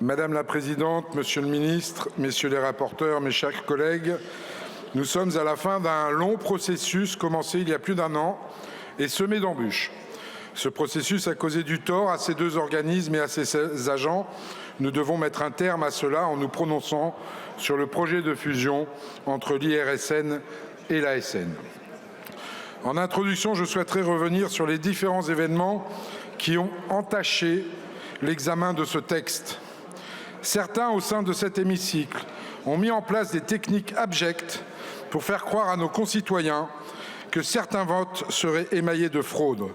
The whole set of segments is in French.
Madame la Présidente, Monsieur le Ministre, Messieurs les rapporteurs, mes chers collègues, nous sommes à la fin d'un long processus commencé il y a plus d'un an et semé d'embûches. Ce processus a causé du tort à ces deux organismes et à ces agents. Nous devons mettre un terme à cela en nous prononçant sur le projet de fusion entre l'IRSN et l'ASN. En introduction, je souhaiterais revenir sur les différents événements qui ont entaché l'examen de ce texte. Certains, au sein de cet hémicycle, ont mis en place des techniques abjectes pour faire croire à nos concitoyens que certains votes seraient émaillés de fraude.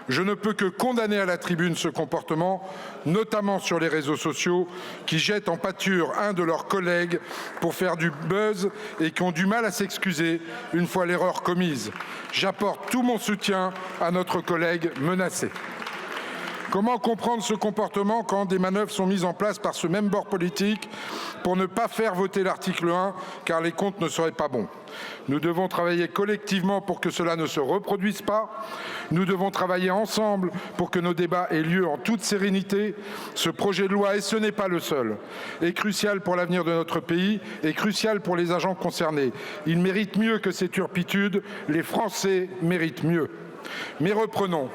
Je ne peux que condamner à la tribune ce comportement, notamment sur les réseaux sociaux, qui jettent en pâture un de leurs collègues pour faire du buzz et qui ont du mal à s'excuser une fois l'erreur commise. J'apporte tout mon soutien à notre collègue menacé. Comment comprendre ce comportement quand des manœuvres sont mises en place par ce même bord politique pour ne pas faire voter l'article 1 car les comptes ne seraient pas bons? Nous devons travailler collectivement pour que cela ne se reproduise pas. Nous devons travailler ensemble pour que nos débats aient lieu en toute sérénité. Ce projet de loi, et ce n'est pas le seul, est crucial pour l'avenir de notre pays et crucial pour les agents concernés. Ils méritent mieux que ces turpitudes. Les Français méritent mieux. Mais reprenons.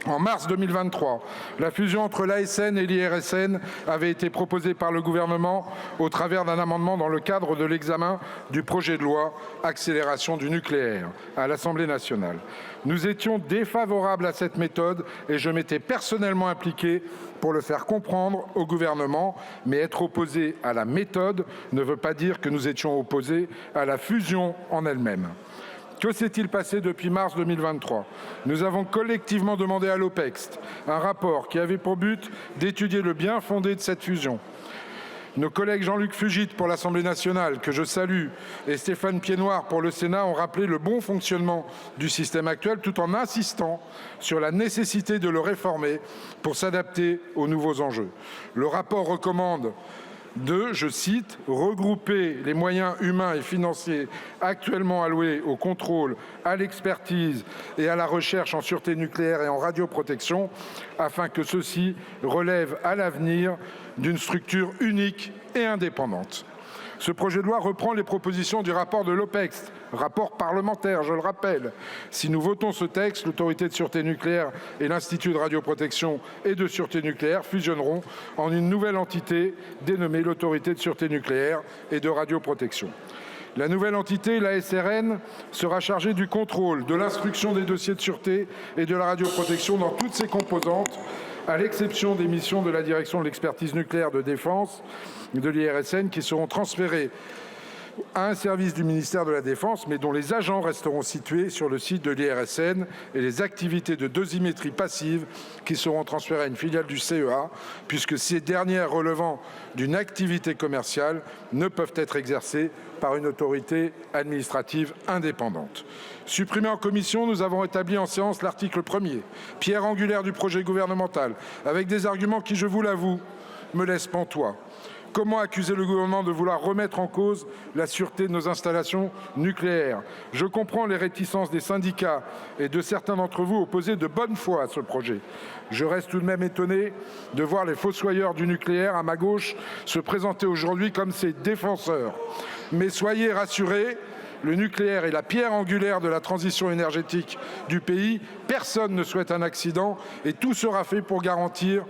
En mars 2023, la fusion entre l'ASN et l'IRSN avait été proposée par le gouvernement au travers d'un amendement dans le cadre de l'examen du projet de loi accélération du nucléaire à l'Assemblée nationale. Nous étions défavorables à cette méthode et je m'étais personnellement impliqué pour le faire comprendre au gouvernement. Mais être opposé à la méthode ne veut pas dire que nous étions opposés à la fusion en elle-même. Que s'est-il passé depuis mars 2023? Nous avons collectivement demandé à l'OPEX un rapport qui avait pour but d'étudier le bien fondé de cette fusion. Nos collègues Jean-Luc Fugit pour l'Assemblée nationale, que je salue, et Stéphane Piednoir pour le Sénat ont rappelé le bon fonctionnement du système actuel tout en insistant sur la nécessité de le réformer pour s'adapter aux nouveaux enjeux. Le rapport recommande de, je cite, regrouper les moyens humains et financiers actuellement alloués au contrôle, à l'expertise et à la recherche en sûreté nucléaire et en radioprotection afin que ceux-ci relèvent à l'avenir d'une structure unique et indépendante. Ce projet de loi reprend les propositions du rapport de l'OPEX, rapport parlementaire, je le rappelle. Si nous votons ce texte, l'autorité de sûreté nucléaire et l'Institut de radioprotection et de sûreté nucléaire fusionneront en une nouvelle entité dénommée l'autorité de sûreté nucléaire et de radioprotection. La nouvelle entité, l'ASRN, sera chargée du contrôle, de l'instruction des dossiers de sûreté et de la radioprotection dans toutes ses composantes, à l'exception des missions de la direction de l'expertise nucléaire de défense de l'IRSN qui seront transférées à un service du ministère de la Défense, mais dont les agents resteront situés sur le site de l'IRSN et les activités de dosimétrie passive qui seront transférées à une filiale du CEA, puisque ces dernières relevant d'une activité commerciale ne peuvent être exercées par une autorité administrative indépendante. Supprimé en commission, nous avons établi en séance l'article 1er, pierre angulaire du projet gouvernemental, avec des arguments qui, je vous l'avoue, me laissent pantois. Comment accuser le gouvernement de vouloir remettre en cause la sûreté de nos installations nucléaires? Je comprends les réticences des syndicats et de certains d'entre vous opposés de bonne foi à ce projet. Je reste tout de même étonné de voir les fossoyeurs du nucléaire à ma gauche se présenter aujourd'hui comme ses défenseurs. Mais soyez rassurés, le nucléaire est la pierre angulaire de la transition énergétique du pays. Personne ne souhaite un accident et tout sera fait pour garantir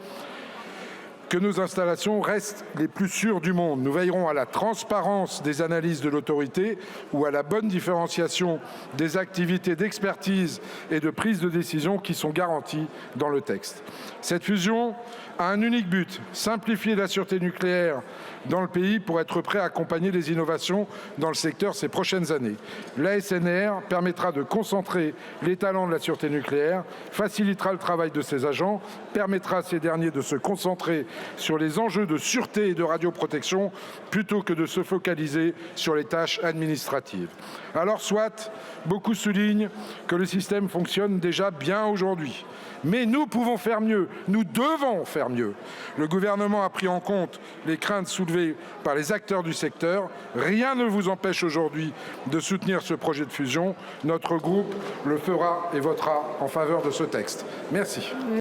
que nos installations restent les plus sûres du monde. Nous veillerons à la transparence des analyses de l'autorité ou à la bonne différenciation des activités d'expertise et de prise de décision qui sont garanties dans le texte. Cette fusion a un unique but, simplifier la sûreté nucléaire dans le pays pour être prêt à accompagner les innovations dans le secteur ces prochaines années. L'ASNR permettra de concentrer les talents de la sûreté nucléaire, facilitera le travail de ses agents, permettra à ces derniers de se concentrer sur les enjeux de sûreté et de radioprotection plutôt que de se focaliser sur les tâches administratives. Alors soit, beaucoup soulignent que le système fonctionne déjà bien aujourd'hui. Mais nous pouvons faire mieux, nous devons faire mieux. Le gouvernement a pris en compte les craintes soulevées par les acteurs du secteur. Rien ne vous empêche aujourd'hui de soutenir ce projet de fusion. Notre groupe le fera et votera en faveur de ce texte. Merci.